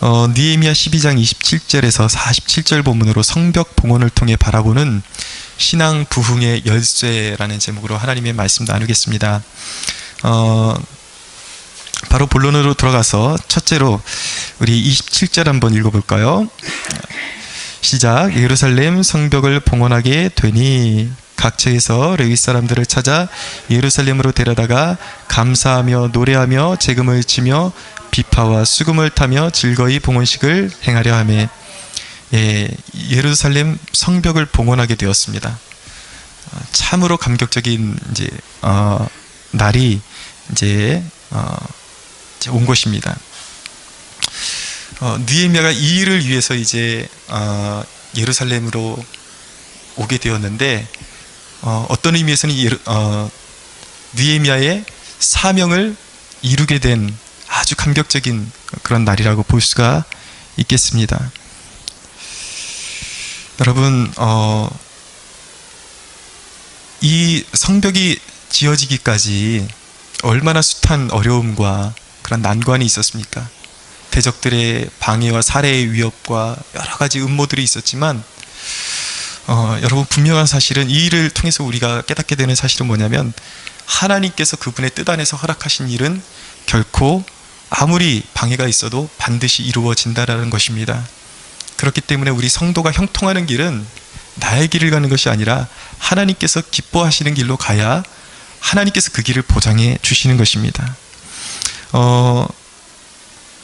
느헤미야 12장 27절에서 47절 본문으로 성벽 봉헌을 통해 바라보는 신앙 부흥의 열쇠라는 제목으로 하나님의 말씀 나누겠습니다. 바로 본론으로 들어가서 첫째로 우리 27절 한번 읽어볼까요? 시작. 예루살렘 성벽을 봉헌하게 되니 각처에서 레위 사람들을 찾아 예루살렘으로 데려다가 감사하며 노래하며 재금을 치며 비파와 수금을 타며 즐거이 봉헌식을 행하려 하매, 예루살렘 성벽을 봉헌하게 되었습니다. 참으로 감격적인 날이 온 것입니다. 느헤미야가 이 일을 위해서 예루살렘으로 오게 되었는데, 어떤 의미에서는 느헤미야의 사명을 이루게 된 아주 감격적인 그런 날이라고 볼 수가 있겠습니다. 여러분, 이 성벽이 지어지기까지 얼마나 숱한 어려움과 그런 난관이 있었습니까? 대적들의 방해와 살해의 위협과 여러 가지 음모들이 있었지만, 여러분, 분명한 사실은 이 일을 통해서 우리가 깨닫게 되는 사실은 뭐냐면, 하나님께서 그분의 뜻 안에서 허락하신 일은 결코 아무리 방해가 있어도 반드시 이루어진다라는 것입니다. 그렇기 때문에 우리 성도가 형통하는 길은 나의 길을 가는 것이 아니라 하나님께서 기뻐하시는 길로 가야 하나님께서 그 길을 보장해 주시는 것입니다.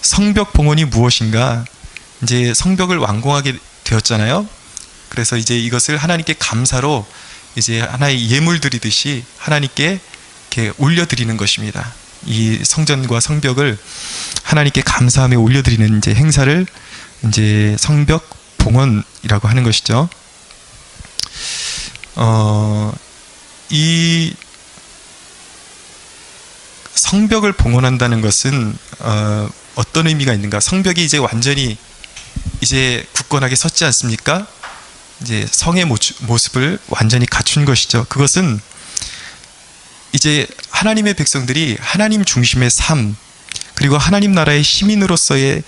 성벽 봉헌이 무엇인가? 이제 성벽을 완공하게 되었잖아요. 그래서 이제 이것을 하나님께 감사로 하나의 예물 드리듯이 하나님께 이렇게 올려드리는 것입니다. 이 성전과 성벽을 하나님께 감사하며 올려드리는 행사를 성벽 봉헌이라고 하는 것이죠. 이 성벽을 봉헌한다는 것은 어떤 의미가 있는가? 성벽이 완전히 굳건하게 섰지 않습니까? 성의 모습을 완전히 갖춘 것이죠. 그것은 하나님의 백성들이 하나님 중심의 삶, 그리고 하나님 나라의 시민으로서의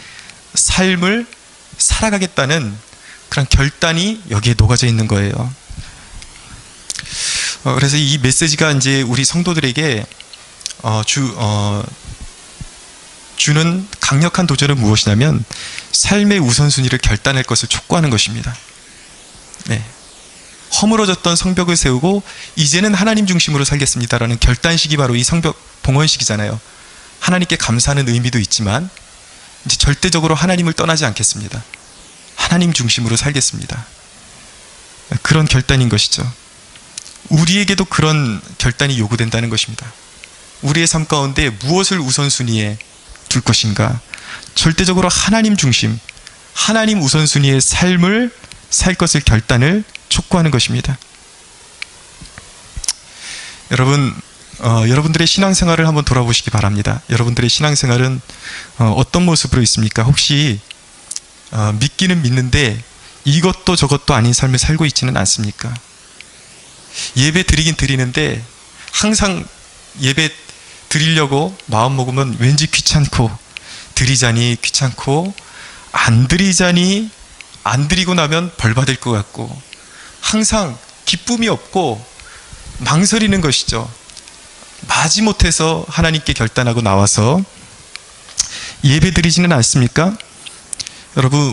삶을 살아가겠다는 그런 결단이 여기에 녹아져 있는 거예요. 그래서 이 메시지가 우리 성도들에게 주는 강력한 도전은 무엇이냐면, 삶의 우선순위를 결단할 것을 촉구하는 것입니다. 네. 허물어졌던 성벽을 세우고 이제는 하나님 중심으로 살겠습니다라는 결단식이 바로 이 성벽 봉헌식이잖아요. 하나님께 감사하는 의미도 있지만 절대적으로 하나님을 떠나지 않겠습니다. 하나님 중심으로 살겠습니다. 그런 결단인 것이죠. 우리에게도 그런 결단이 요구된다는 것입니다. 우리의 삶 가운데 무엇을 우선순위에 둘 것인가? 절대적으로 하나님 중심, 하나님 우선순위의 삶을 살 것을 결단을 촉구하는 것입니다. 여러분, 여러분들의 신앙생활을 한번 돌아보시기 바랍니다. 여러분들의 신앙생활은 어떤 모습으로 있습니까? 혹시 믿기는 믿는데 이것도 저것도 아닌 삶을 살고 있지는 않습니까? 예배 드리긴 드리는데 항상 예배 드리려고 마음 먹으면 왠지 귀찮고, 드리자니 귀찮고, 안 드리자니 안 드리고 나면 벌 받을 것 같고, 항상 기쁨이 없고 망설이는 것이죠. 마지못해서 하나님께 결단하고 나와서 예배 드리지는 않습니까? 여러분,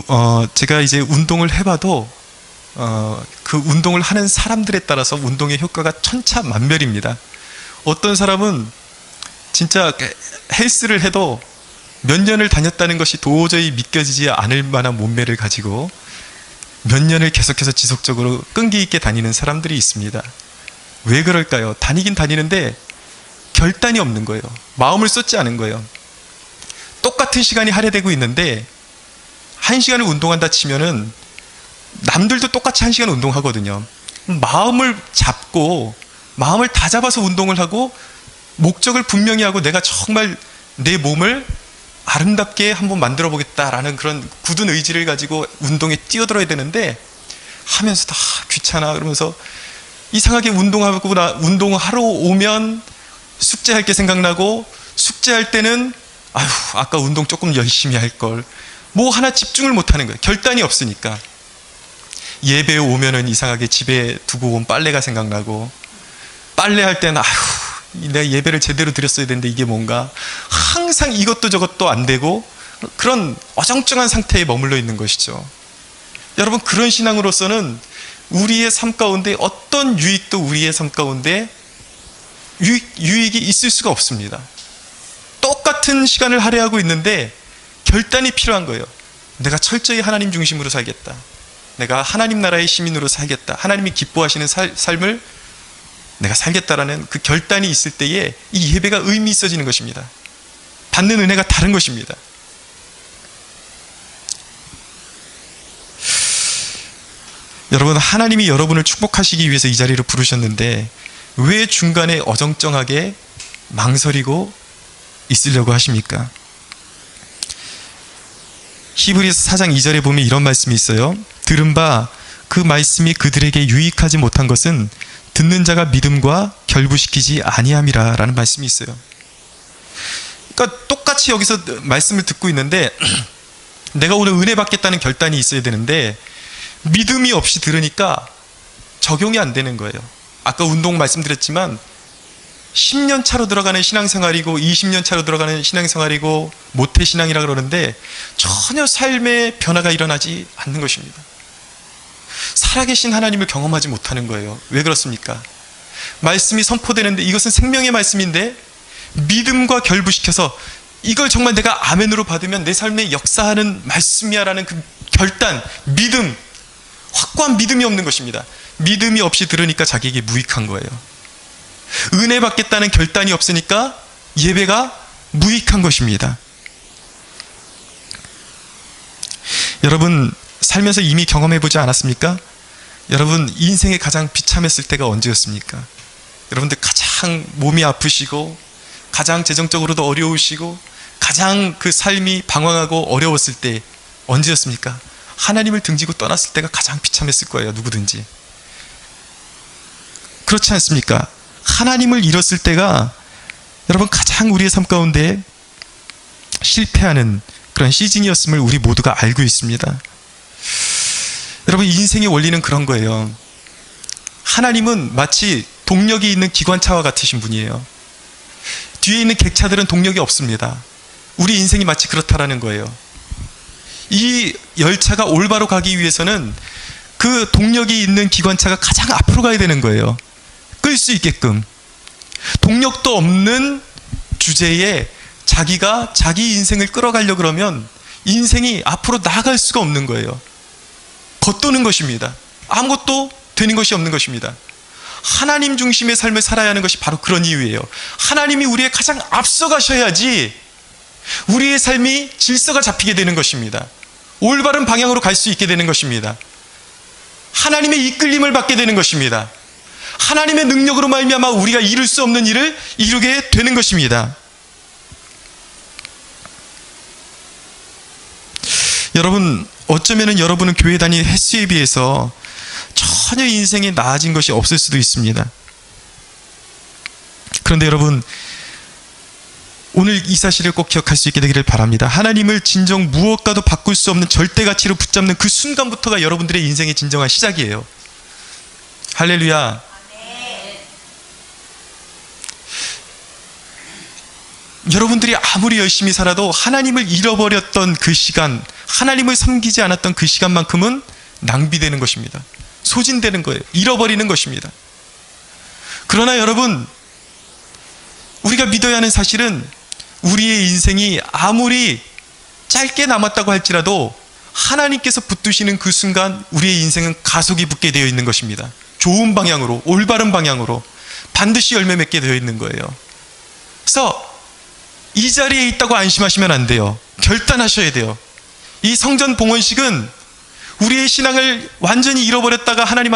제가 운동을 해봐도 그 운동을 하는 사람들에 따라서 운동의 효과가 천차만별입니다. 어떤 사람은 진짜 헬스를 해도 몇 년을 다녔다는 것이 도저히 믿겨지지 않을 만한 몸매를 가지고 몇 년을 계속해서 지속적으로 끈기 있게 다니는 사람들이 있습니다. 왜 그럴까요? 다니긴 다니는데 결단이 없는 거예요. 마음을 쏟지 않은 거예요. 똑같은 시간이 할애되고 있는데 1시간을 운동한다 치면은 남들도 똑같이 1시간 운동하거든요. 마음을 잡고, 마음을 다 잡아서 운동을 하고 목적을 분명히 하고 내가 정말 내 몸을 아름답게 한번 만들어 보겠다라는 그런 굳은 의지를 가지고 운동에 뛰어들어야 되는데, 하면서도 귀찮아 그러면서 이상하게 운동하러 오면 숙제할 게 생각나고, 숙제할 때는 아휴, 아까 운동 조금 열심히 할 걸. 뭐 하나 집중을 못 하는 거예요. 결단이 없으니까. 예배에 오면은 이상하게 집에 두고 온 빨래가 생각나고, 빨래할 때는 아휴, 내가 예배를 제대로 드렸어야 되는데 이게 뭔가, 항상 이것도 저것도 안 되고 그런 어정쩡한 상태에 머물러 있는 것이죠. 여러분, 그런 신앙으로서는 우리의 삶 가운데 어떤 유익도 우리의 삶 가운데 유익이 있을 수가 없습니다. 똑같은 시간을 할애하고 있는데 결단이 필요한 거예요. 내가 철저히 하나님 중심으로 살겠다. 내가 하나님 나라의 시민으로 살겠다. 하나님이 기뻐하시는 삶을 내가 살겠다라는 그 결단이 있을 때에 이 예배가 의미 있어지는 것입니다. 받는 은혜가 다른 것입니다. 여러분, 하나님이 여러분을 축복하시기 위해서 이 자리로 부르셨는데 왜 중간에 어정쩡하게 망설이고 있으려고 하십니까? 히브리서 4장 2절에 보면 이런 말씀이 있어요. 들은 바 그 말씀이 그들에게 유익하지 못한 것은 듣는 자가 믿음과 결부시키지 아니함이라 라는 말씀이 있어요. 그러니까 똑같이 여기서 말씀을 듣고 있는데 내가 오늘 은혜 받겠다는 결단이 있어야 되는데 믿음이 없이 들으니까 적용이 안 되는 거예요. 아까 운동 말씀드렸지만 10년 차로 들어가는 신앙생활이고 20년 차로 들어가는 신앙생활이고 모태신앙이라 그러는데 전혀 삶의 변화가 일어나지 않는 것입니다. 살아계신 하나님을 경험하지 못하는 거예요. 왜 그렇습니까? 말씀이 선포되는데 이것은 생명의 말씀인데 믿음과 결부시켜서 이걸 정말 내가 아멘으로 받으면 내 삶에 역사하는 말씀이야 라는 그 결단, 믿음, 확고한 믿음이 없는 것입니다. 믿음이 없이 들으니까 자기에게 무익한 거예요. 은혜 받겠다는 결단이 없으니까 예배가 무익한 것입니다. 여러분, 살면서 이미 경험해보지 않았습니까? 여러분, 인생에 가장 비참했을 때가 언제였습니까? 여러분들 가장 몸이 아프시고 가장 재정적으로도 어려우시고 가장 그 삶이 방황하고 어려웠을 때 언제였습니까? 하나님을 등지고 떠났을 때가 가장 비참했을 거예요. 누구든지. 그렇지 않습니까? 하나님을 잃었을 때가 여러분 가장 우리의 삶 가운데 실패하는 그런 시즌이었음을 우리 모두가 알고 있습니다. 여러분, 인생의 원리는 그런 거예요. 하나님은 마치 동력이 있는 기관차와 같으신 분이에요. 뒤에 있는 객차들은 동력이 없습니다. 우리 인생이 마치 그렇다라는 거예요. 이 열차가 올바로 가기 위해서는 그 동력이 있는 기관차가 가장 앞으로 가야 되는 거예요. 끌 수 있게끔. 동력도 없는 주제에 자기가 자기 인생을 끌어가려고 그러면 인생이 앞으로 나아갈 수가 없는 거예요. 겉도는 것입니다. 아무것도 되는 것이 없는 것입니다. 하나님 중심의 삶을 살아야 하는 것이 바로 그런 이유예요. 하나님이 우리의 가장 앞서가셔야지 우리의 삶이 질서가 잡히게 되는 것입니다. 올바른 방향으로 갈 수 있게 되는 것입니다. 하나님의 이끌림을 받게 되는 것입니다. 하나님의 능력으로 말미암아 우리가 이룰 수 없는 일을 이루게 되는 것입니다. 여러분, 어쩌면 여러분은 교회 다니는 횟수에 비해서 전혀 인생이 나아진 것이 없을 수도 있습니다. 그런데 여러분, 오늘 이 사실을 꼭 기억할 수 있게 되기를 바랍니다. 하나님을 진정 무엇과도 바꿀 수 없는 절대 가치로 붙잡는 그 순간부터가 여러분들의 인생의 진정한 시작이에요. 할렐루야. 여러분들이 아무리 열심히 살아도 하나님을 잃어버렸던 그 시간, 하나님을 섬기지 않았던 그 시간만큼은 낭비되는 것입니다. 소진되는 거예요. 잃어버리는 것입니다. 그러나 여러분, 우리가 믿어야 하는 사실은 우리의 인생이 아무리 짧게 남았다고 할지라도 하나님께서 붙드시는 그 순간 우리의 인생은 가속이 붙게 되어 있는 것입니다. 좋은 방향으로, 올바른 방향으로 반드시 열매 맺게 되어 있는 거예요. 그래서 이 자리에 있다고 안심하시면 안 돼요. 결단하셔야 돼요. 이 성전 봉헌식은 우리의 신앙을 완전히 잃어버렸다가 하나님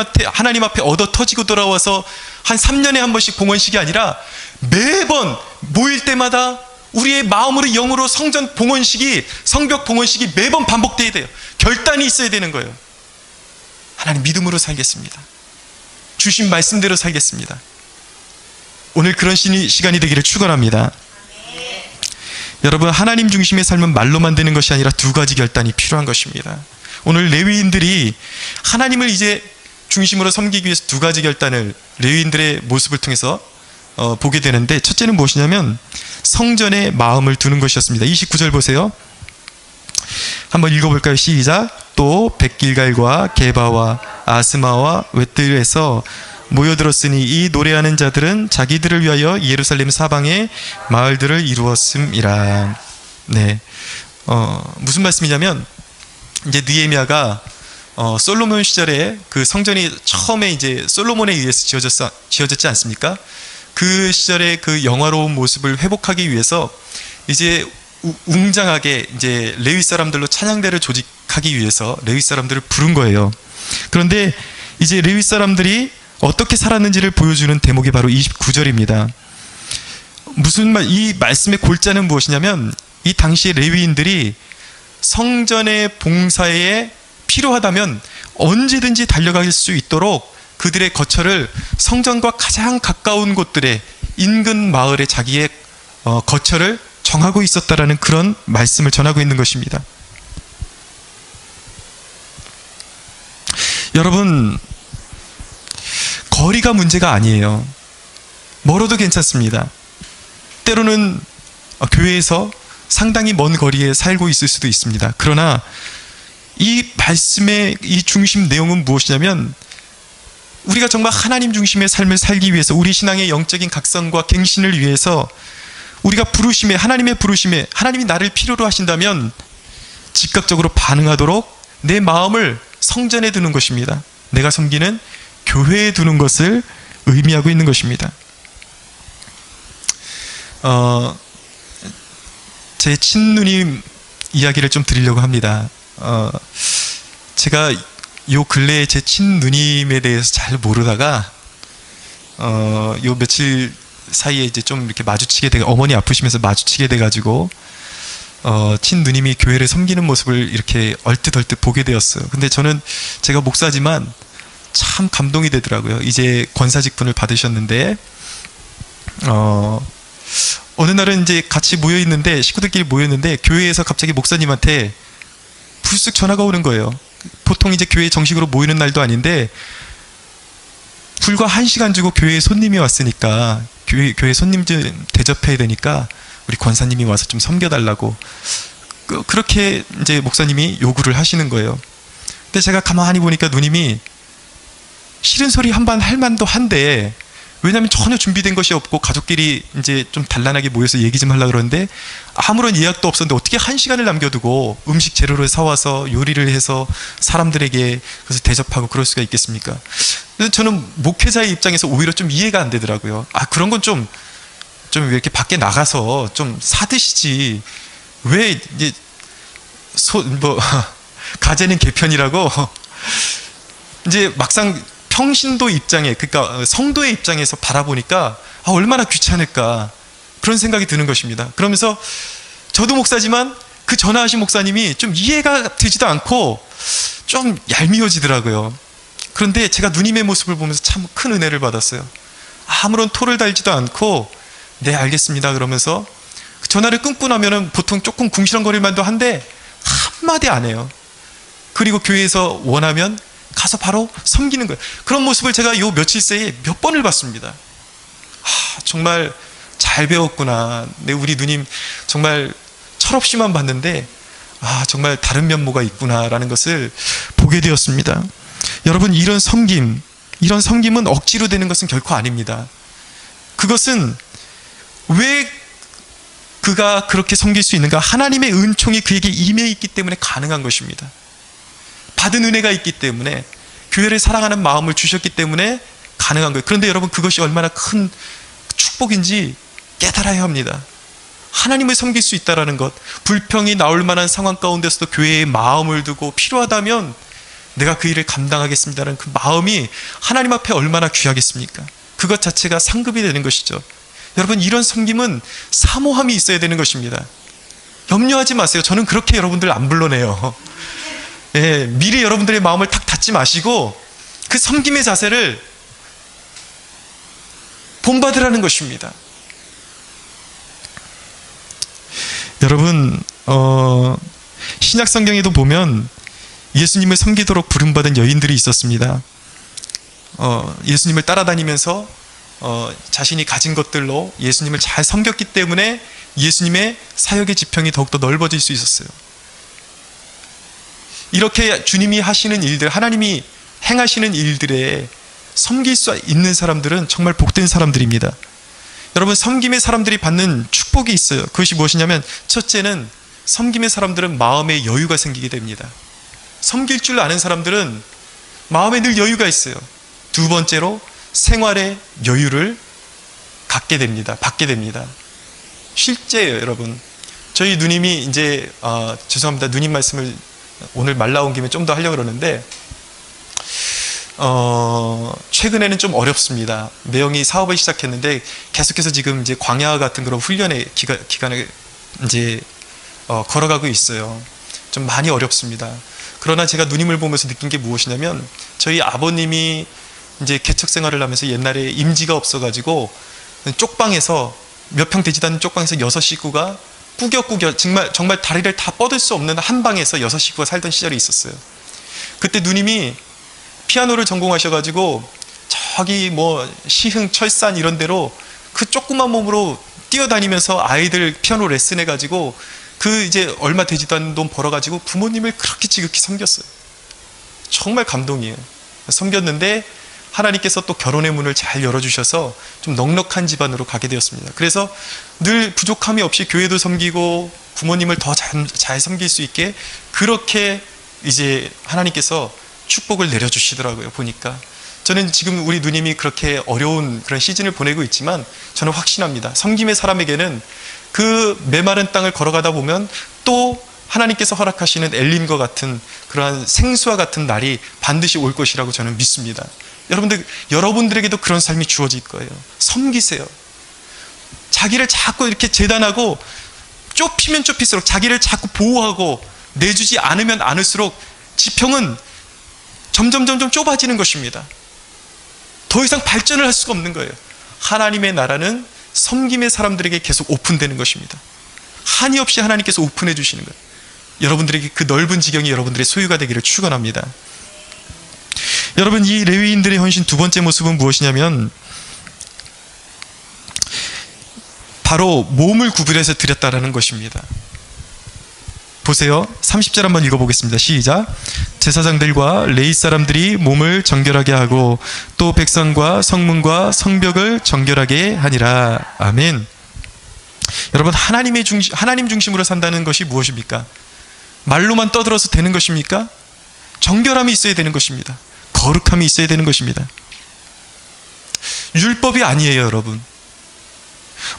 앞에 얻어 터지고 돌아와서 한 3년에 한 번씩 봉헌식이 아니라 매번 모일 때마다 우리의 마음으로 영으로 성전 봉헌식이, 성벽 봉헌식이 매번 반복돼야 돼요. 결단이 있어야 되는 거예요. 하나님 믿음으로 살겠습니다. 주신 말씀대로 살겠습니다. 오늘 그런 시간이 되기를 축원합니다. 여러분, 하나님 중심의 삶은 말로만 되는 것이 아니라 두 가지 결단이 필요한 것입니다. 오늘 레위인들이 하나님을 이제 중심으로 섬기기 위해서 두 가지 결단을 레위인들의 모습을 통해서 보게 되는데, 첫째는 무엇이냐면 성전에 마음을 두는 것이었습니다. 29절 보세요. 한번 읽어볼까요? 시작. 또 백길갈과 게바와 아스마와 웨뜰에서 모여들었으니 이 노래하는 자들은 자기들을 위하여 예루살렘 사방에 마을들을 이루었음이라. 네, 무슨 말씀이냐면, 이제 느헤미야가 솔로몬 시절에 그 성전이 처음에 이제 솔로몬에 의해서 지어졌지 않습니까? 그 시절의 그 영화로운 모습을 회복하기 위해서 이제 웅장하게 이제 레위 사람들로 찬양대를 조직하기 위해서 레위 사람들을 부른 거예요. 그런데 이제 레위 사람들이 어떻게 살았는지를 보여주는 대목이 바로 29절입니다. 이 말씀의 골자는 무엇이냐면, 이 당시의 레위인들이 성전의 봉사에 필요하다면 언제든지 달려갈 수 있도록 그들의 거처를 성전과 가장 가까운 곳들의 인근 마을에 자기의 거처를 정하고 있었다라는 그런 말씀을 전하고 있는 것입니다. 여러분, 거리가 문제가 아니에요. 멀어도 괜찮습니다. 때로는 교회에서 상당히 먼 거리에 살고 있을 수도 있습니다. 그러나 이 말씀의 이 중심 내용은 무엇이냐면, 우리가 정말 하나님 중심의 삶을 살기 위해서, 우리 신앙의 영적인 각성과 갱신을 위해서 우리가 하나님의 부르심에 하나님이 나를 필요로 하신다면 즉각적으로 반응하도록 내 마음을 성전에 두는 것입니다. 내가 섬기는 교회에 두는 것을 의미하고 있는 것입니다. 제 친누님 이야기를 좀 드리려고 합니다. 제가 요 근래에 제 친누님에 대해서 잘 모르다가 요 며칠 사이에 이제 좀 이렇게 어머니 아프시면서 마주치게 돼가지고 친누님이 교회를 섬기는 모습을 이렇게 얼뜻 보게 되었어요. 근데 저는, 제가 목사지만 참 감동이 되더라고요. 이제 권사직분을 받으셨는데 어느 날은 이제 같이 모여있는데, 식구들끼리 모였는데 교회에서 갑자기 목사님한테 불쑥 전화가 오는 거예요. 보통 이제 교회에 정식으로 모이는 날도 아닌데 불과 1시간 주고 교회에 손님이 왔으니까 교회 손님 좀 대접해야 되니까 우리 권사님이 와서 좀 섬겨달라고, 그렇게 이제 목사님이 요구를 하시는 거예요. 근데 제가 가만히 보니까 누님이 싫은 소리 한 번 할 만도 한데, 왜냐하면 전혀 준비된 것이 없고 가족끼리 이제 좀 단란하게 모여서 얘기 좀 하려고 그러는데 아무런 예약도 없었는데 어떻게 1시간을 남겨두고 음식 재료를 사와서 요리를 해서 사람들에게 그래서 대접하고 그럴 수가 있겠습니까? 그래서 저는 목회자의 입장에서 오히려 좀 이해가 안 되더라고요. 그런 건 좀 이렇게 밖에 나가서 좀 사드시지, 왜 이제 가재는 개편이라고 이제 막상 평신도 입장에, 그러니까 성도의 입장에서 바라보니까 얼마나 귀찮을까, 그런 생각이 드는 것입니다. 그러면서 저도 목사지만 그 전화하신 목사님이 좀 이해가 되지도 않고 좀 얄미워지더라고요. 그런데 제가 누님의 모습을 보면서 참 큰 은혜를 받았어요. 아무런 토를 달지도 않고 네 알겠습니다 그러면서 전화를 끊고 나면은 보통 조금 궁시렁거릴 만도 한데 한마디 안 해요. 그리고 교회에서 원하면 가서 바로 섬기는 거예요. 그런 모습을 제가 요 며칠 새에 몇 번을 봤습니다. 정말 잘 배웠구나. 네, 우리 누님 정말 철없이만 봤는데 정말 다른 면모가 있구나라는 것을 보게 되었습니다. 여러분, 이런 섬김은 억지로 되는 것은 결코 아닙니다. 그것은 왜 그가 그렇게 섬길 수 있는가? 하나님의 은총이 그에게 임해 있기 때문에 가능한 것입니다. 받은 은혜가 있기 때문에, 교회를 사랑하는 마음을 주셨기 때문에 가능한 거예요. 그런데 여러분, 그것이 얼마나 큰 축복인지 깨달아야 합니다. 하나님을 섬길 수 있다는 것, 불평이 나올 만한 상황 가운데서도 교회에 마음을 두고 필요하다면 내가 그 일을 감당하겠습니다라는 그 마음이 하나님 앞에 얼마나 귀하겠습니까? 그것 자체가 상급이 되는 것이죠. 여러분, 이런 섬김은 사모함이 있어야 되는 것입니다. 염려하지 마세요. 저는 그렇게 여러분들 안 불러내요. 예, 미리 여러분들의 마음을 탁 닫지 마시고 그 섬김의 자세를 본받으라는 것입니다. 여러분, 신약 성경에도 보면 예수님을 섬기도록 부름받은 여인들이 있었습니다. 예수님을 따라다니면서 자신이 가진 것들로 예수님을 잘 섬겼기 때문에 예수님의 사역의 지평이 더욱더 넓어질 수 있었어요. 이렇게 주님이 하시는 일들, 하나님이 행하시는 일들에 섬길 수 있는 사람들은 정말 복된 사람들입니다. 여러분, 섬김의 사람들이 받는 축복이 있어요. 그것이 무엇이냐면, 첫째는 섬김의 사람들은 마음에 여유가 생기게 됩니다. 섬길 줄 아는 사람들은 마음에 늘 여유가 있어요. 두 번째로 생활의 여유를 갖게 됩니다. 받게 됩니다. 실제예요, 여러분. 저희 누님이 이제 죄송합니다. 누님 말씀을 오늘 말 나온 김에 좀 더 하려고 그러는데, 최근에는 좀 어렵습니다. 매형이 사업을 시작했는데 계속해서 지금 이제 광야 같은 그런 훈련의 기간을 이제 걸어가고 있어요. 좀 많이 어렵습니다. 그러나 제가 누님을 보면서 느낀 게 무엇이냐면, 저희 아버님이 이제 개척 생활을 하면서 옛날에 임지가 없어가지고 쪽방에서 몇 평 되지도 않는 쪽방에서 6식구가 꾸겨꾸겨 정말 다리를 다 뻗을 수 없는 한 방에서 6식구가 살던 시절이 있었어요. 그때 누님이 피아노를 전공하셔가지고 저기 뭐 시흥, 철산 이런 데로 그 조그만 몸으로 뛰어다니면서 아이들 피아노 레슨해가지고 그 이제 얼마 되지도 않는 돈 벌어가지고 부모님을 그렇게 지극히 섬겼어요. 정말 감동이에요. 섬겼는데 하나님께서 또 결혼의 문을 잘 열어주셔서 좀 넉넉한 집안으로 가게 되었습니다. 그래서 늘 부족함이 없이 교회도 섬기고 부모님을 더 잘 섬길 수 있게 그렇게 이제 하나님께서 축복을 내려주시더라고요. 보니까 저는 지금 우리 누님이 그렇게 어려운 그런 시즌을 보내고 있지만 저는 확신합니다. 섬김의 사람에게는 그 메마른 땅을 걸어가다 보면 또 하나님께서 허락하시는 엘림과 같은 그러한 생수와 같은 날이 반드시 올 것이라고 저는 믿습니다. 여러분들에게도 그런 삶이 주어질 거예요. 섬기세요. 자기를 자꾸 이렇게 재단하고 좁히면 좁힐수록, 자기를 자꾸 보호하고 내주지 않으면 않을수록 지평은 점점 좁아지는 것입니다. 더 이상 발전을 할 수가 없는 거예요. 하나님의 나라는 섬김의 사람들에게 계속 오픈되는 것입니다. 한이 없이 하나님께서 오픈해 주시는 거예요. 여러분들에게 그 넓은 지경이 여러분들의 소유가 되기를 축원합니다. 여러분, 이 레위인들의 헌신 두 번째 모습은 무엇이냐면 바로 몸을 구별해서 드렸다라는 것입니다. 보세요. 30절 한번 읽어보겠습니다. 시작. 제사장들과 레위 사람들이 몸을 정결하게 하고 또 백성과 성문과 성벽을 정결하게 하니라. 아멘. 여러분, 하나님 중심으로 산다는 것이 무엇입니까? 말로만 떠들어서 되는 것입니까? 정결함이 있어야 되는 것입니다. 거룩함이 있어야 되는 것입니다. 율법이 아니에요, 여러분.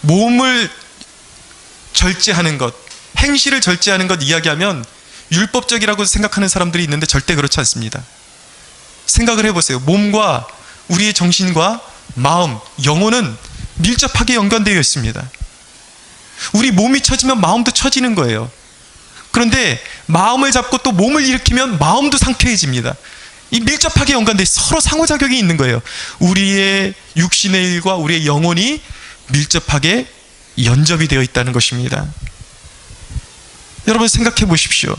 몸을 절제하는 것, 행실을 절제하는 것 이야기하면 율법적이라고 생각하는 사람들이 있는데 절대 그렇지 않습니다. 생각을 해보세요. 몸과 우리의 정신과 마음, 영혼은 밀접하게 연관되어 있습니다. 우리 몸이 처지면 마음도 처지는 거예요. 그런데 마음을 잡고 또 몸을 일으키면 마음도 상쾌해집니다. 이 밀접하게 연관돼 서로 상호작용이 있는 거예요. 우리의 육신의 일과 우리의 영혼이 밀접하게 연접이 되어 있다는 것입니다. 여러분, 생각해 보십시오.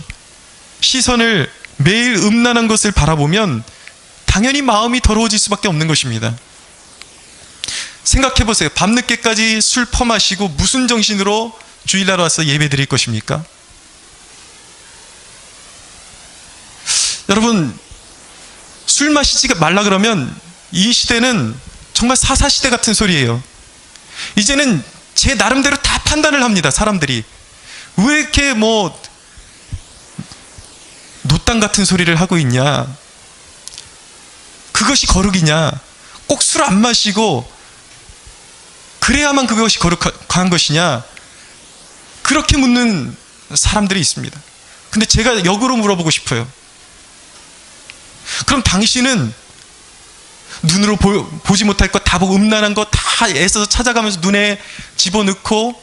시선을 매일 음란한 것을 바라보면 당연히 마음이 더러워질 수밖에 없는 것입니다. 생각해 보세요. 밤늦게까지 술 퍼마시고 무슨 정신으로 주일날 와서 예배 드릴 것입니까? 여러분, 술 마시지 말라 그러면 이 시대는 정말 사사시대 같은 소리예요. 이제는 제 나름대로 다 판단을 합니다. 사람들이 왜 이렇게 뭐 노땅 같은 소리를 하고 있냐, 그것이 거룩이냐, 꼭 술 안 마시고 그래야만 그것이 거룩한 것이냐, 그렇게 묻는 사람들이 있습니다. 근데 제가 역으로 물어보고 싶어요. 그럼 당신은 눈으로 보지 못할 것 다 보고 음란한 거 다 애써서 찾아가면서 눈에 집어넣고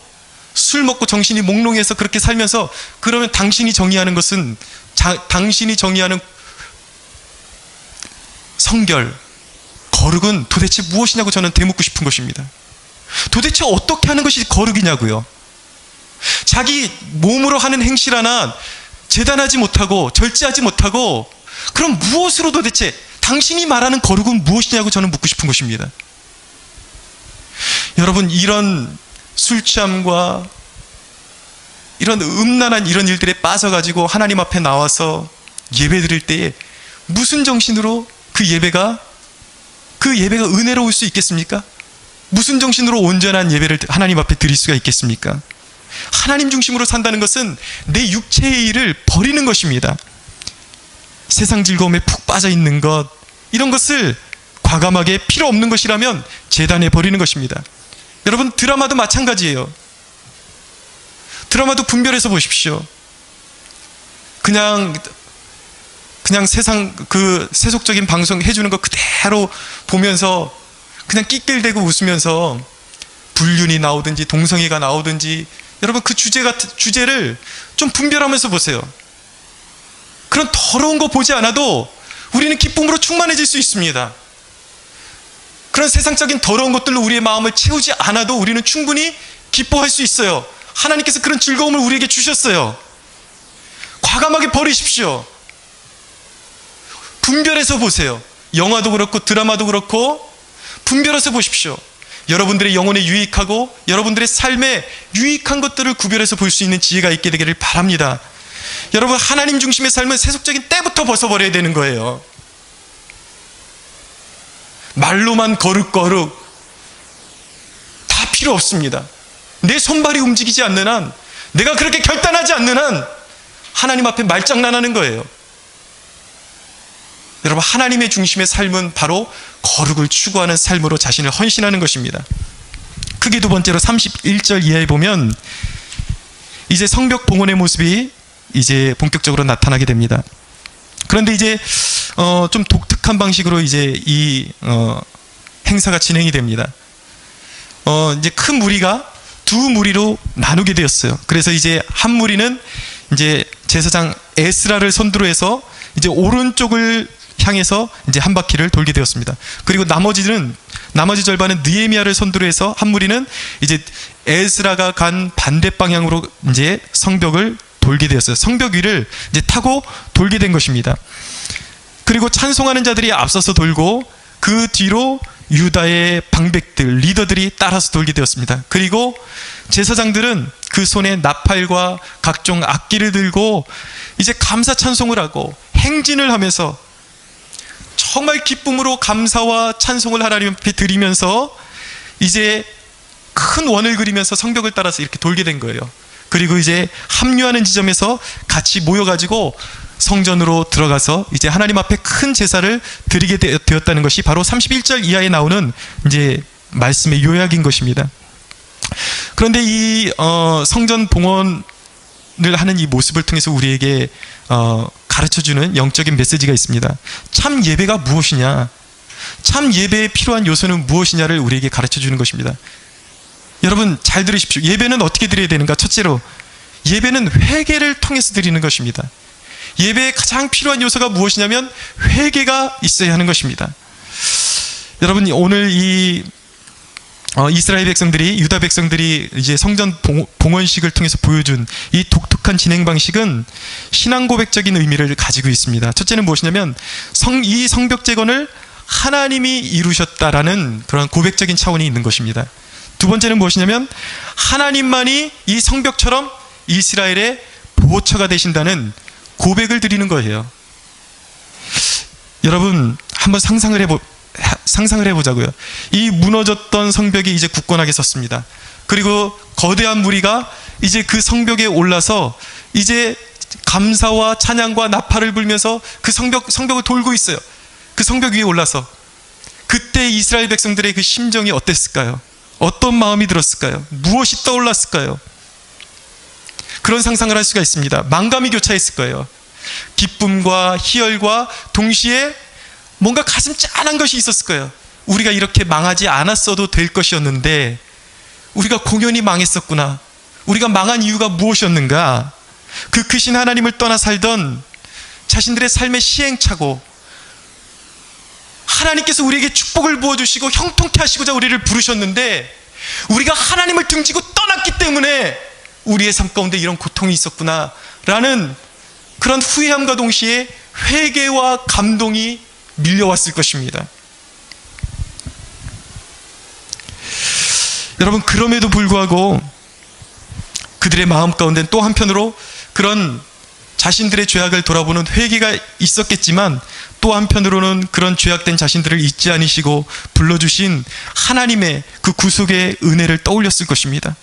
술 먹고 정신이 몽롱해서 그렇게 살면서, 그러면 당신이 정의하는 것은 당신이 정의하는 성결, 거룩은 도대체 무엇이냐고 저는 되묻고 싶은 것입니다. 도대체 어떻게 하는 것이 거룩이냐고요. 자기 몸으로 하는 행실 하나 재단하지 못하고 절제하지 못하고, 그럼 무엇으로 도대체 당신이 말하는 거룩은 무엇이냐고 저는 묻고 싶은 것입니다. 여러분, 이런 술 취함과 이런 음란한 이런 일들에 빠져가지고 하나님 앞에 나와서 예배 드릴 때에 무슨 정신으로 그 예배가 은혜로울 수 있겠습니까? 무슨 정신으로 온전한 예배를 하나님 앞에 드릴 수가 있겠습니까? 하나님 중심으로 산다는 것은 내 육체의 일을 버리는 것입니다. 세상 즐거움에 푹 빠져 있는 것, 이런 것을 과감하게 필요 없는 것이라면 재단해 버리는 것입니다. 여러분, 드라마도 마찬가지예요. 드라마도 분별해서 보십시오. 그냥 세상 그 세속적인 방송 해주는 거 그대로 보면서 그냥 낄낄대고 웃으면서 불륜이 나오든지 동성애가 나오든지, 여러분 그 주제를 좀 분별하면서 보세요. 그런 더러운 거 보지 않아도 우리는 기쁨으로 충만해질 수 있습니다. 그런 세상적인 더러운 것들로 우리의 마음을 채우지 않아도 우리는 충분히 기뻐할 수 있어요. 하나님께서 그런 즐거움을 우리에게 주셨어요. 과감하게 버리십시오. 분별해서 보세요. 영화도 그렇고 드라마도 그렇고 분별해서 보십시오. 여러분들의 영혼에 유익하고 여러분들의 삶에 유익한 것들을 구별해서 볼 수 있는 지혜가 있게 되기를 바랍니다. 여러분, 하나님 중심의 삶은 세속적인 때부터 벗어버려야 되는 거예요. 말로만 거룩 다 필요 없습니다. 내 손발이 움직이지 않는 한, 내가 그렇게 결단하지 않는 한 하나님 앞에 말장난하는 거예요. 여러분, 하나님의 중심의 삶은 바로 거룩을 추구하는 삶으로 자신을 헌신하는 것입니다. 크게 두 번째로 31절 이하에 보면 이제 성벽 봉헌의 모습이 이제 본격적으로 나타나게 됩니다. 그런데 이제 좀 독특한 방식으로 이제 이 행사가 진행이 됩니다. 이제 큰 무리가 두 무리로 나누게 되었어요. 그래서 이제 한 무리는 이제 제사장 에스라를 선두로 해서 이제 오른쪽을 향해서 이제 한 바퀴를 돌게 되었습니다. 그리고 나머지 절반은 느헤미야를 선두로 해서 한 무리는 이제 에스라가 간 반대 방향으로 이제 성벽을 돌게 되었어요. 성벽 위를 이제 타고 돌게 된 것입니다. 그리고 찬송하는 자들이 앞서서 돌고 그 뒤로 유다의 방백들, 리더들이 따라서 돌게 되었습니다. 그리고 제사장들은 그 손에 나팔과 각종 악기를 들고 이제 감사 찬송을 하고 행진을 하면서 정말 기쁨으로 감사와 찬송을 하나님 앞에 드리면서 이제 큰 원을 그리면서 성벽을 따라서 이렇게 돌게 된 거예요. 그리고 이제 합류하는 지점에서 같이 모여가지고 성전으로 들어가서 이제 하나님 앞에 큰 제사를 드리게 되었다는 것이 바로 31절 이하에 나오는 이제 말씀의 요약인 것입니다. 그런데 이 성전 봉헌을 하는 이 모습을 통해서 우리에게 가르쳐주는 영적인 메시지가 있습니다. 참 예배가 무엇이냐, 참 예배에 필요한 요소는 무엇이냐를 우리에게 가르쳐주는 것입니다. 여러분 잘 들으십시오. 예배는 어떻게 드려야 되는가? 첫째로 예배는 회개를 통해서 드리는 것입니다. 예배에 가장 필요한 요소가 무엇이냐면 회개가 있어야 하는 것입니다. 여러분, 오늘 이 이스라엘 백성들이, 유다 백성들이 이제 성전 봉헌식을 통해서 보여준 이 독특한 진행 방식은 신앙 고백적인 의미를 가지고 있습니다. 첫째는 무엇이냐면 이 성벽 재건을 하나님이 이루셨다라는 그런 고백적인 차원이 있는 것입니다. 두 번째는 무엇이냐면 하나님만이 이 성벽처럼 이스라엘의 보호처가 되신다는 고백을 드리는 거예요. 여러분 한번 상상을 해보자고요. 이 무너졌던 성벽이 이제 굳건하게 섰습니다. 그리고 거대한 무리가 이제 그 성벽에 올라서 이제 감사와 찬양과 나팔을 불면서 그 성벽을 돌고 있어요. 그 성벽 위에 올라서. 그때 이스라엘 백성들의 그 심정이 어땠을까요? 어떤 마음이 들었을까요? 무엇이 떠올랐을까요? 그런 상상을 할 수가 있습니다. 만감이 교차했을 거예요. 기쁨과 희열과 동시에 뭔가 가슴 짠한 것이 있었을 거예요. 우리가 이렇게 망하지 않았어도 될 것이었는데 우리가 공연히 망했었구나. 우리가 망한 이유가 무엇이었는가? 그 크신 하나님을 떠나 살던 자신들의 삶의 시행착오, 하나님께서 우리에게 축복을 부어주시고 형통케 하시고자 우리를 부르셨는데 우리가 하나님을 등지고 떠났기 때문에 우리의 삶 가운데 이런 고통이 있었구나 라는 그런 후회함과 동시에 회개와 감동이 밀려왔을 것입니다. 여러분, 그럼에도 불구하고 그들의 마음 가운데 또 한편으로 그런 자신들의 죄악을 돌아보는 회개가 있었겠지만, 또 한편으로는 그런 죄악된 자신들을 잊지 않으시고 불러주신 하나님의 그 구속의 은혜를 떠올렸을 것입니다.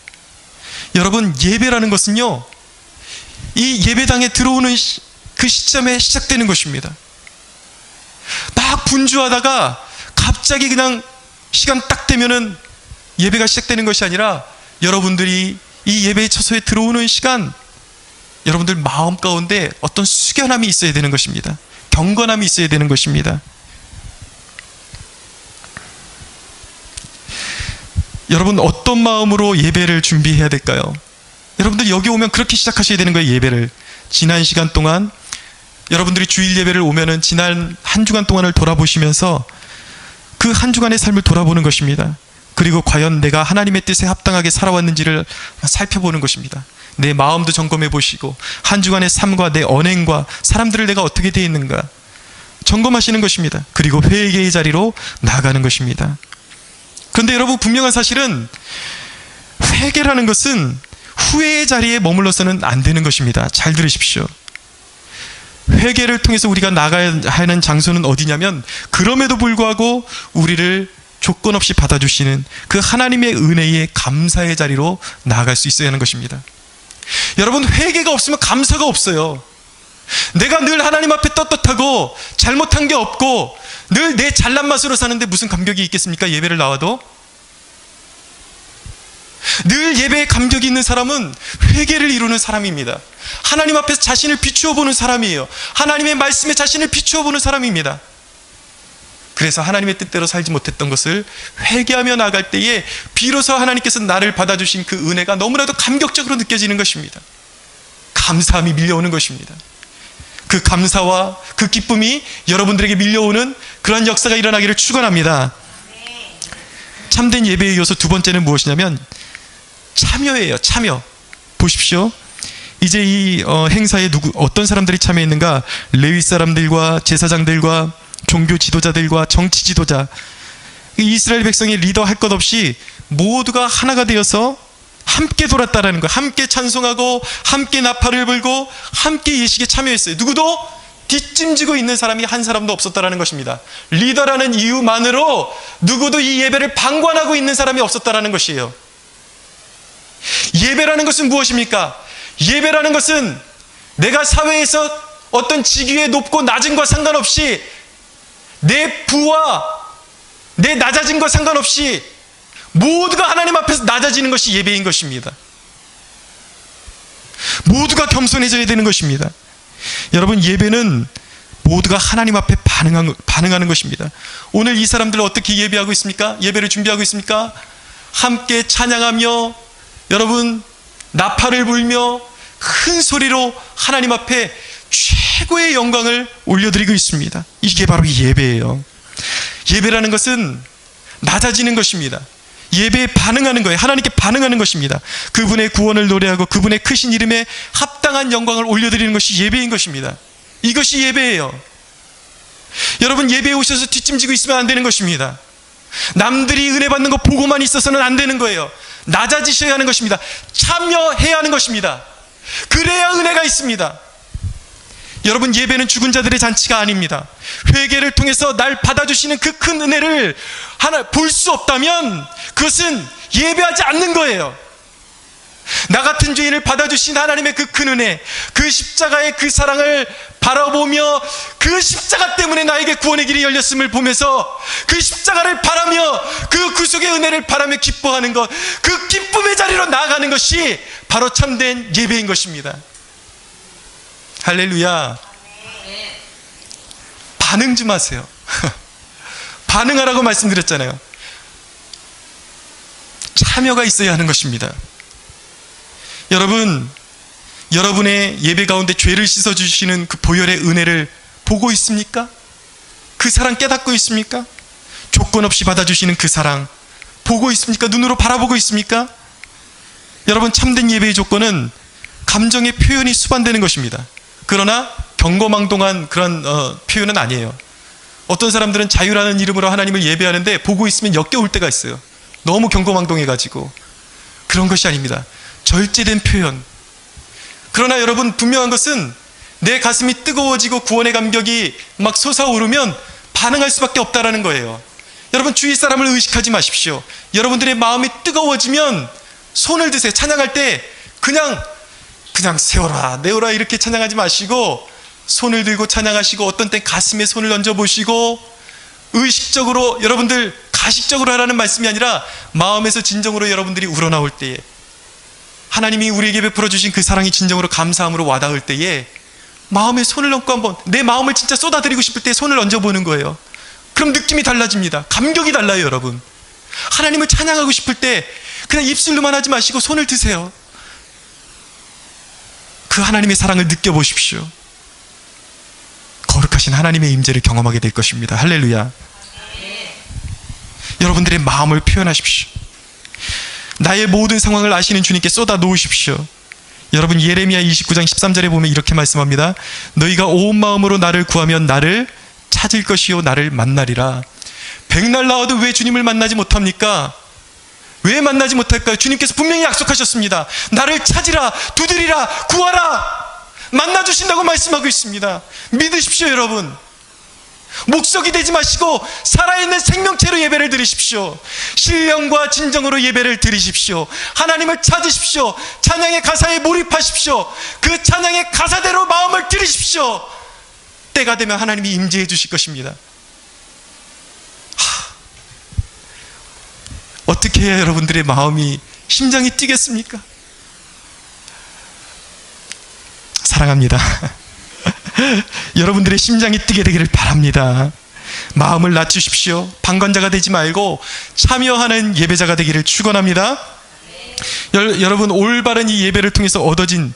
여러분, 예배라는 것은요, 이 예배당에 들어오는 그 시점에 시작되는 것입니다. 막 분주하다가 갑자기 그냥 시간 딱 되면은 예배가 시작되는 것이 아니라, 여러분들이 이 예배의 처소에 들어오는 시간, 여러분들 마음 가운데 어떤 숙연함이 있어야 되는 것입니다. 경건함이 있어야 되는 것입니다. 여러분, 어떤 마음으로 예배를 준비해야 될까요? 여러분들 여기 오면 그렇게 시작하셔야 되는 거예요. 예배를 지난 시간 동안 여러분들이 주일 예배를 오면은 지난 한 주간 동안을 돌아보시면서 그 한 주간의 삶을 돌아보는 것입니다. 그리고 과연 내가 하나님의 뜻에 합당하게 살아왔는지를 살펴보는 것입니다. 내 마음도 점검해 보시고 한 주간의 삶과 내 언행과 사람들을 내가 어떻게 되어 있는가 점검하시는 것입니다. 그리고 회개의 자리로 나아가는 것입니다. 그런데 여러분, 분명한 사실은 회개라는 것은 후회의 자리에 머물러서는 안 되는 것입니다. 잘 들으십시오. 회개를 통해서 우리가 나가야 하는 장소는 어디냐면, 그럼에도 불구하고 우리를 조건 없이 받아주시는 그 하나님의 은혜의 감사의 자리로 나아갈 수 있어야 하는 것입니다. 여러분, 회개가 없으면 감사가 없어요. 내가 늘 하나님 앞에 떳떳하고 잘못한 게 없고 늘 내 잘난 맛으로 사는데 무슨 감격이 있겠습니까? 예배를 나와도. 늘 예배에 감격이 있는 사람은 회개를 이루는 사람입니다. 하나님 앞에서 자신을 비추어 보는 사람이에요. 하나님의 말씀에 자신을 비추어 보는 사람입니다. 그래서 하나님의 뜻대로 살지 못했던 것을 회개하며 나아갈 때에 비로소 하나님께서 나를 받아주신 그 은혜가 너무나도 감격적으로 느껴지는 것입니다. 감사함이 밀려오는 것입니다. 그 감사와 그 기쁨이 여러분들에게 밀려오는 그러한 역사가 일어나기를 축원합니다. 참된 예배의 요소 두 번째는 무엇이냐면 참여예요. 참여. 보십시오. 이제 이 행사에 어떤 사람들이 참여했는가? 레위 사람들과 제사장들과 종교 지도자들과 정치 지도자, 이스라엘 백성의 리더 할 것 없이 모두가 하나가 되어서 함께 돌았다라는 거예요. 함께 찬송하고 함께 나팔을 불고 함께 예식에 참여했어요. 누구도 뒷짐지고 있는 사람이 한 사람도 없었다라는 것입니다. 리더라는 이유만으로 누구도 이 예배를 방관하고 있는 사람이 없었다라는 것이에요. 예배라는 것은 무엇입니까? 예배라는 것은 내가 사회에서 어떤 직위에 높고 낮은과 상관없이 내 부와 내 낮아짐과 상관없이 모두가 하나님 앞에서 낮아지는 것이 예배인 것입니다. 모두가 겸손해져야 되는 것입니다. 여러분, 예배는 모두가 하나님 앞에 반응하는 것입니다. 오늘 이 사람들 어떻게 예배하고 있습니까? 예배를 준비하고 있습니까? 함께 찬양하며, 여러분, 나팔을 불며 큰 소리로 하나님 앞에 최고의 영광을 올려드리고 있습니다. 이게 바로 예배예요. 예배라는 것은 낮아지는 것입니다. 예배에 반응하는 거예요. 하나님께 반응하는 것입니다. 그분의 구원을 노래하고 그분의 크신 이름에 합당한 영광을 올려드리는 것이 예배인 것입니다. 이것이 예배예요. 여러분, 예배에 오셔서 뒷짐지고 있으면 안 되는 것입니다. 남들이 은혜 받는 거 보고만 있어서는 안 되는 거예요. 낮아지셔야 하는 것입니다. 참여해야 하는 것입니다. 그래야 은혜가 있습니다. 여러분, 예배는 죽은 자들의 잔치가 아닙니다. 회개를 통해서 날 받아주시는 그 큰 은혜를 하나 볼 수 없다면 그것은 예배하지 않는 거예요. 나 같은 죄인을 받아주신 하나님의 그 큰 은혜, 그 십자가의 그 사랑을 바라보며 그 십자가 때문에 나에게 구원의 길이 열렸음을 보면서 그 십자가를 바라며 그 구속의 은혜를 바라며 기뻐하는 것, 그 기쁨의 자리로 나아가는 것이 바로 참된 예배인 것입니다. 할렐루야. 반응 좀 하세요. 반응하라고 말씀드렸잖아요. 참여가 있어야 하는 것입니다. 여러분, 여러분의 예배 가운데 죄를 씻어주시는 그 보혈의 은혜를 보고 있습니까? 그 사랑 깨닫고 있습니까? 조건 없이 받아주시는 그 사랑 보고 있습니까? 눈으로 바라보고 있습니까? 여러분, 참된 예배의 조건은 감정의 표현이 수반되는 것입니다. 그러나 경거망동한 그런 표현은 아니에요. 어떤 사람들은 자유라는 이름으로 하나님을 예배하는데 보고 있으면 역겨울 때가 있어요. 너무 경거망동해가지고. 그런 것이 아닙니다. 절제된 표현. 그러나 여러분, 분명한 것은 내 가슴이 뜨거워지고 구원의 감격이 막 솟아오르면 반응할 수밖에 없다라는 거예요. 여러분, 주위 사람을 의식하지 마십시오. 여러분들의 마음이 뜨거워지면 손을 드세요. 찬양할 때 그냥 세워라 내어라 이렇게 찬양하지 마시고 손을 들고 찬양하시고, 어떤 땐 가슴에 손을 얹어보시고, 의식적으로 여러분들 가식적으로 하라는 말씀이 아니라 마음에서 진정으로 여러분들이 우러나올 때에, 하나님이 우리에게 베풀어 주신 그 사랑이 진정으로 감사함으로 와닿을 때에 마음에 손을 얹고 한번 내 마음을 진짜 쏟아드리고 싶을 때 손을 얹어보는 거예요. 그럼 느낌이 달라집니다. 감격이 달라요. 여러분, 하나님을 찬양하고 싶을 때 그냥 입술로만 하지 마시고 손을 드세요. 그 하나님의 사랑을 느껴보십시오. 거룩하신 하나님의 임재를 경험하게 될 것입니다. 할렐루야. 여러분들의 마음을 표현하십시오. 나의 모든 상황을 아시는 주님께 쏟아 놓으십시오. 여러분, 예레미야 29장 13절에 보면 이렇게 말씀합니다. 너희가 온 마음으로 나를 구하면 나를 찾을 것이요 나를 만나리라. 백날 나와도 왜 주님을 만나지 못합니까? 왜 만나지 못할까요? 주님께서 분명히 약속하셨습니다. 나를 찾으라, 두드리라, 구하라, 만나주신다고 말씀하고 있습니다. 믿으십시오. 여러분, 목석이 되지 마시고 살아있는 생명체로 예배를 드리십시오. 신령과 진정으로 예배를 드리십시오. 하나님을 찾으십시오. 찬양의 가사에 몰입하십시오. 그 찬양의 가사대로 마음을 들이십시오. 때가 되면 하나님이 임재해 주실 것입니다. 어떻게 해야 여러분들의 마음이, 심장이 뛰겠습니까? 사랑합니다. 여러분들의 심장이 뛰게 되기를 바랍니다. 마음을 낮추십시오. 방관자가 되지 말고 참여하는 예배자가 되기를 축원합니다. 여러분, 올바른 이 예배를 통해서 얻어진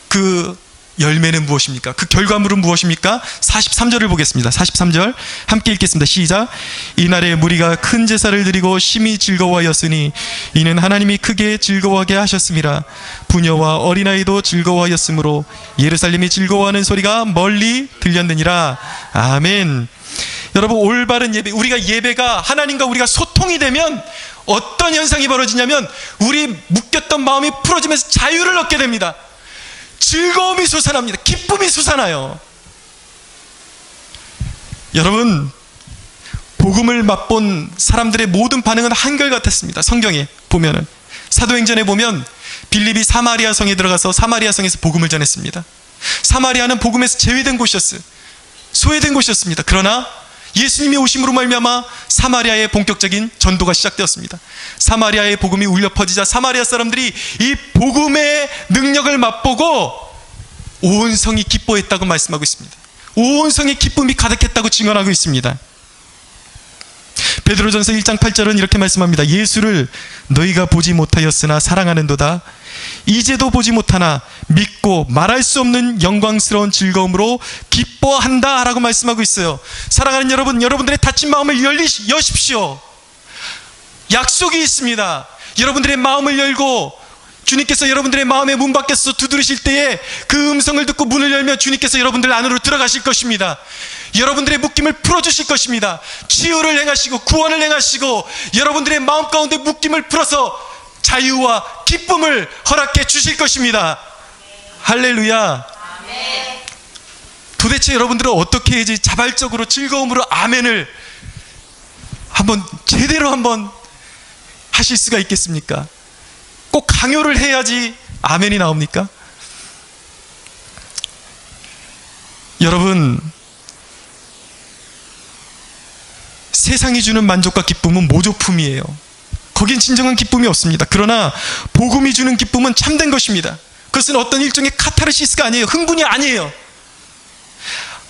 그 열매는 무엇입니까? 그 결과물은 무엇입니까? 43절을 보겠습니다. 43절 함께 읽겠습니다. 시작. 이날에 무리가 큰 제사를 드리고 심히 즐거워하였으니 이는 하나님이 크게 즐거워하게 하셨음이라. 부녀와 어린아이도 즐거워하였으므로 예루살렘이 즐거워하는 소리가 멀리 들렸느니라. 아멘. 여러분, 올바른 예배, 우리가 예배가 하나님과 우리가 소통이 되면 어떤 현상이 벌어지냐면 우리 묶였던 마음이 풀어지면서 자유를 얻게 됩니다. 즐거움이 솟아납니다. 기쁨이 솟아나요. 여러분, 복음을 맛본 사람들의 모든 반응은 한결같았습니다. 성경에 보면은, 사도행전에 보면 빌립이 사마리아 성에 들어가서 사마리아 성에서 복음을 전했습니다. 사마리아는 복음에서 제외된 곳이었어요. 소외된 곳이었습니다. 그러나 예수님이 오심으로 말미암아 사마리아의 본격적인 전도가 시작되었습니다. 사마리아의 복음이 울려 퍼지자 사마리아 사람들이 이 복음의 능력을 맛보고 온 성이 기뻐했다고 말씀하고 있습니다. 온 성의 기쁨이 가득했다고 증언하고 있습니다. 베드로전서 1장 8절은 이렇게 말씀합니다. 예수를 너희가 보지 못하였으나 사랑하는도다. 이제도 보지 못하나 믿고 말할 수 없는 영광스러운 즐거움으로 기뻐한다 라고 말씀하고 있어요. 사랑하는 여러분, 여러분들의 닫힌 마음을 여십시오. 약속이 있습니다. 여러분들의 마음을 열고 주님께서 여러분들의 마음의 문 밖에서 두드리실 때에 그 음성을 듣고 문을 열면 주님께서 여러분들 안으로 들어가실 것입니다. 여러분들의 묶임을 풀어주실 것입니다. 치유를 행하시고 구원을 행하시고 여러분들의 마음 가운데 묶임을 풀어서 자유와 기쁨을 허락해 주실 것입니다. 할렐루야. 아멘. 도대체 여러분들은 어떻게 해야지 자발적으로 즐거움으로 아멘을 한번 제대로 한번 하실 수가 있겠습니까? 꼭 강요를 해야지 아멘이 나옵니까? 여러분, 세상이 주는 만족과 기쁨은 모조품이에요. 거긴 진정한 기쁨이 없습니다. 그러나 복음이 주는 기쁨은 참된 것입니다. 그것은 어떤 일종의 카타르시스가 아니에요. 흥분이 아니에요.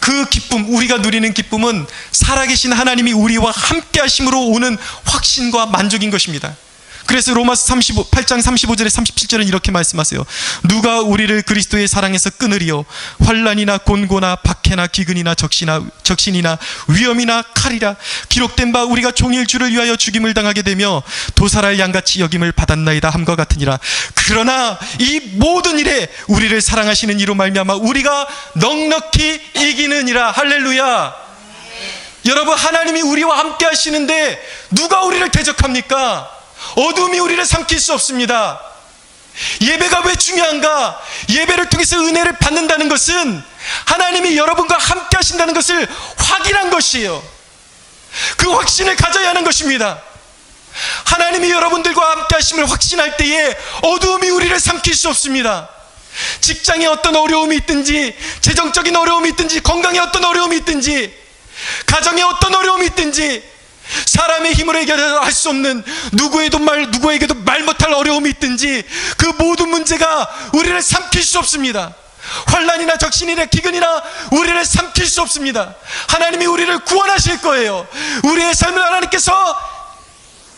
그 기쁨, 우리가 누리는 기쁨은 살아계신 하나님이 우리와 함께 하심으로 오는 확신과 만족인 것입니다. 그래서 로마서 8장 35절에 37절은 이렇게 말씀하세요. 누가 우리를 그리스도의 사랑에서 끊으리요? 환난이나 곤고나 박해나 기근이나 적신이나 위험이나 칼이라. 기록된 바 우리가 종일 주를 위하여 죽임을 당하게 되며 도살할 양같이 여김을 받았나이다 함과 같으니라. 그러나 이 모든 일에 우리를 사랑하시는 이로 말미암아 우리가 넉넉히 이기느니라. 할렐루야. 여러분, 하나님이 우리와 함께 하시는데 누가 우리를 대적합니까? 어둠이 우리를 삼킬 수 없습니다. 예배가 왜 중요한가? 예배를 통해서 은혜를 받는다는 것은 하나님이 여러분과 함께 하신다는 것을 확인한 것이에요. 그 확신을 가져야 하는 것입니다. 하나님이 여러분들과 함께 하심을 확신할 때에 어둠이 우리를 삼킬 수 없습니다. 직장에 어떤 어려움이 있든지, 재정적인 어려움이 있든지, 건강에 어떤 어려움이 있든지, 가정에 어떤 어려움이 있든지, 사람의 힘으로 해결할 수 없는 누구에게도 말 못할 어려움이 있든지, 그 모든 문제가 우리를 삼킬 수 없습니다. 환난이나 적신이나 기근이나 우리를 삼킬 수 없습니다. 하나님이 우리를 구원하실 거예요. 우리의 삶을 하나님께서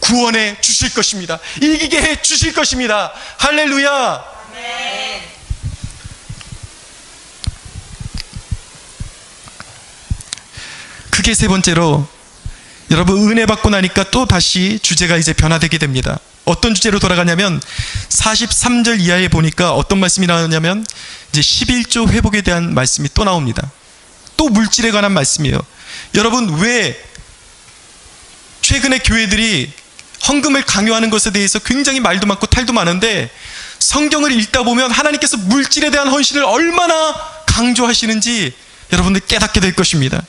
구원해 주실 것입니다. 이기게 해 주실 것입니다. 할렐루야. 아멘. 크게 세 번째로, 여러분, 은혜 받고 나니까 또 다시 주제가 이제 변화되게 됩니다. 어떤 주제로 돌아가냐면 43절 이하에 보니까 어떤 말씀이 나오냐면 이제 11조 회복에 대한 말씀이 또 나옵니다. 또 물질에 관한 말씀이에요. 여러분, 왜 최근에 교회들이 헌금을 강요하는 것에 대해서 굉장히 말도 많고 탈도 많은데, 성경을 읽다 보면 하나님께서 물질에 대한 헌신을 얼마나 강조하시는지 여러분들 깨닫게 될 것입니다.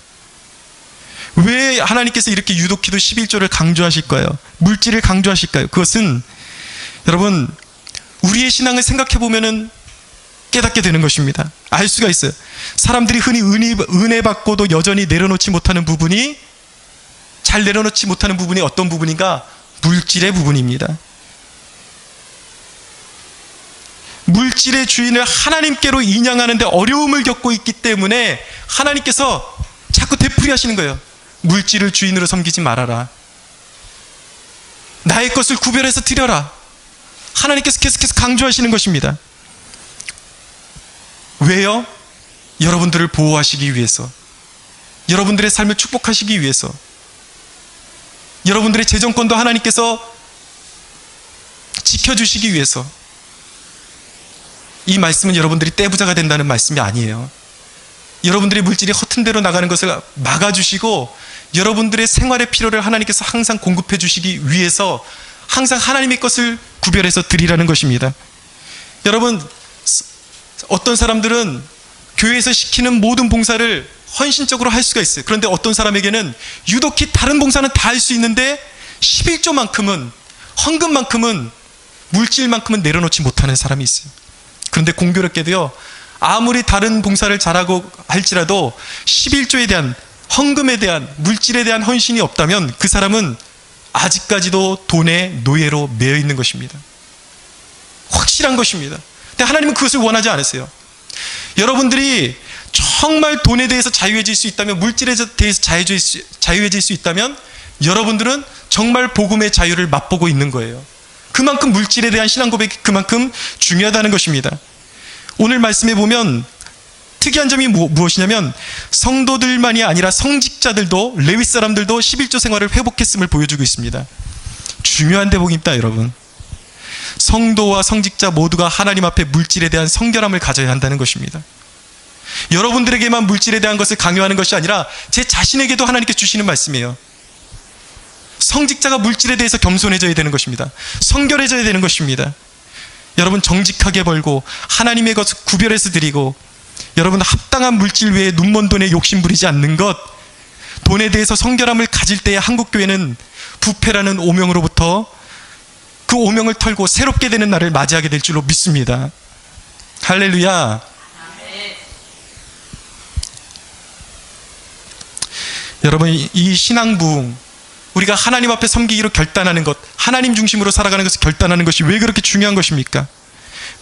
왜 하나님께서 이렇게 유독히도 11조를 강조하실까요? 물질을 강조하실까요? 그것은 여러분, 우리의 신앙을 생각해 보면은 깨닫게 되는 것입니다. 알 수가 있어요. 사람들이 흔히 은혜 받고도 여전히 내려놓지 못하는 부분이, 잘 내려놓지 못하는 부분이 어떤 부분인가? 물질의 부분입니다. 물질의 주인을 하나님께로 인양하는데 어려움을 겪고 있기 때문에 하나님께서 자꾸 되풀이하시는 거예요. 물질을 주인으로 섬기지 말아라. 나의 것을 구별해서 드려라. 하나님께서 계속해서 강조하시는 것입니다. 왜요? 여러분들을 보호하시기 위해서, 여러분들의 삶을 축복하시기 위해서, 여러분들의 재정권도 하나님께서 지켜주시기 위해서. 이 말씀은 여러분들이 떼부자가 된다는 말씀이 아니에요. 여러분들의 물질이 허튼 대로 나가는 것을 막아주시고, 여러분들의 생활의 필요를 하나님께서 항상 공급해 주시기 위해서 항상 하나님의 것을 구별해서 드리라는 것입니다. 여러분, 어떤 사람들은 교회에서 시키는 모든 봉사를 헌신적으로 할 수가 있어요. 그런데 어떤 사람에게는 유독히 다른 봉사는 다 할 수 있는데 11조만큼은, 헌금만큼은, 물질만큼은 내려놓지 못하는 사람이 있어요. 그런데 공교롭게도요, 아무리 다른 봉사를 잘하고 할지라도 11조에 대한, 헌금에 대한, 물질에 대한 헌신이 없다면 그 사람은 아직까지도 돈의 노예로 매여 있는 것입니다. 확실한 것입니다. 근데 하나님은 그것을 원하지 않으세요. 여러분들이 정말 돈에 대해서 자유해질 수 있다면, 물질에 대해서 자유해질 수 있다면 여러분들은 정말 복음의 자유를 맛보고 있는 거예요. 그만큼 물질에 대한 신앙 고백이 그만큼 중요하다는 것입니다. 오늘 말씀에 보면 특이한 점이 무엇이냐면, 성도들만이 아니라 성직자들도, 레위 사람들도 11조 생활을 회복했음을 보여주고 있습니다. 중요한 대목입니다, 여러분. 성도와 성직자 모두가 하나님 앞에 물질에 대한 성결함을 가져야 한다는 것입니다. 여러분들에게만 물질에 대한 것을 강요하는 것이 아니라 제 자신에게도 하나님께 주시는 말씀이에요. 성직자가 물질에 대해서 겸손해져야 되는 것입니다. 성결해져야 되는 것입니다. 여러분, 정직하게 벌고 하나님의 것을 구별해서 드리고, 여러분, 합당한 물질 외에 눈먼 돈에 욕심 부리지 않는 것, 돈에 대해서 성결함을 가질 때에 한국교회는 부패라는 오명으로부터 그 오명을 털고 새롭게 되는 날을 맞이하게 될 줄로 믿습니다. 할렐루야. 여러분, 이 신앙 부흥, 우리가 하나님 앞에 섬기기로 결단하는 것, 하나님 중심으로 살아가는 것을 결단하는 것이 왜 그렇게 중요한 것입니까?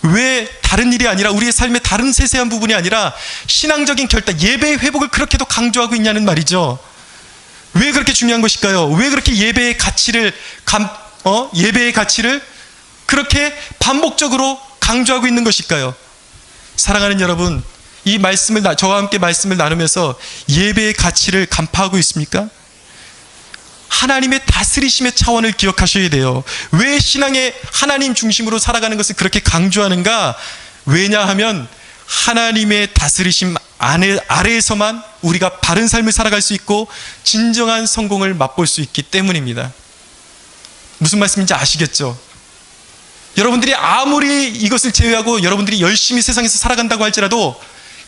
왜 다른 일이 아니라, 우리의 삶의 다른 세세한 부분이 아니라 신앙적인 결단, 예배의 회복을 그렇게도 강조하고 있냐는 말이죠. 왜 그렇게 중요한 것일까요? 왜 그렇게 예배의 가치를 예배의 가치를 그렇게 반복적으로 강조하고 있는 것일까요? 사랑하는 여러분, 이 말씀을 저와 함께 말씀을 나누면서 예배의 가치를 간파하고 있습니까? 하나님의 다스리심의 차원을 기억하셔야 돼요. 왜 신앙의 하나님 중심으로 살아가는 것을 그렇게 강조하는가? 왜냐하면 하나님의 다스리심 아래에서만 우리가 바른 삶을 살아갈 수 있고 진정한 성공을 맛볼 수 있기 때문입니다. 무슨 말씀인지 아시겠죠? 여러분들이 아무리 이것을 제외하고 여러분들이 열심히 세상에서 살아간다고 할지라도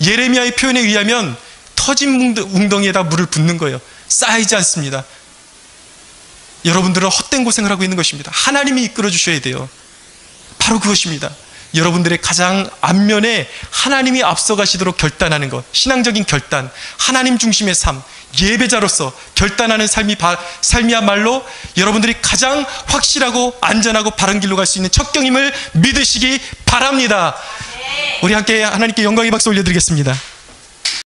예레미야의 표현에 의하면 터진 웅덩이에다 물을 붓는 거예요. 쌓이지 않습니다. 여러분들은 헛된 고생을 하고 있는 것입니다. 하나님이 이끌어 주셔야 돼요. 바로 그것입니다. 여러분들의 가장 앞면에 하나님이 앞서가시도록 결단하는 것, 신앙적인 결단, 하나님 중심의 삶, 예배자로서 결단하는 삶이야말로 여러분들이 가장 확실하고 안전하고 바른 길로 갈 수 있는 첫 경임을 믿으시기 바랍니다. 우리 함께 하나님께 영광의 박수 올려드리겠습니다.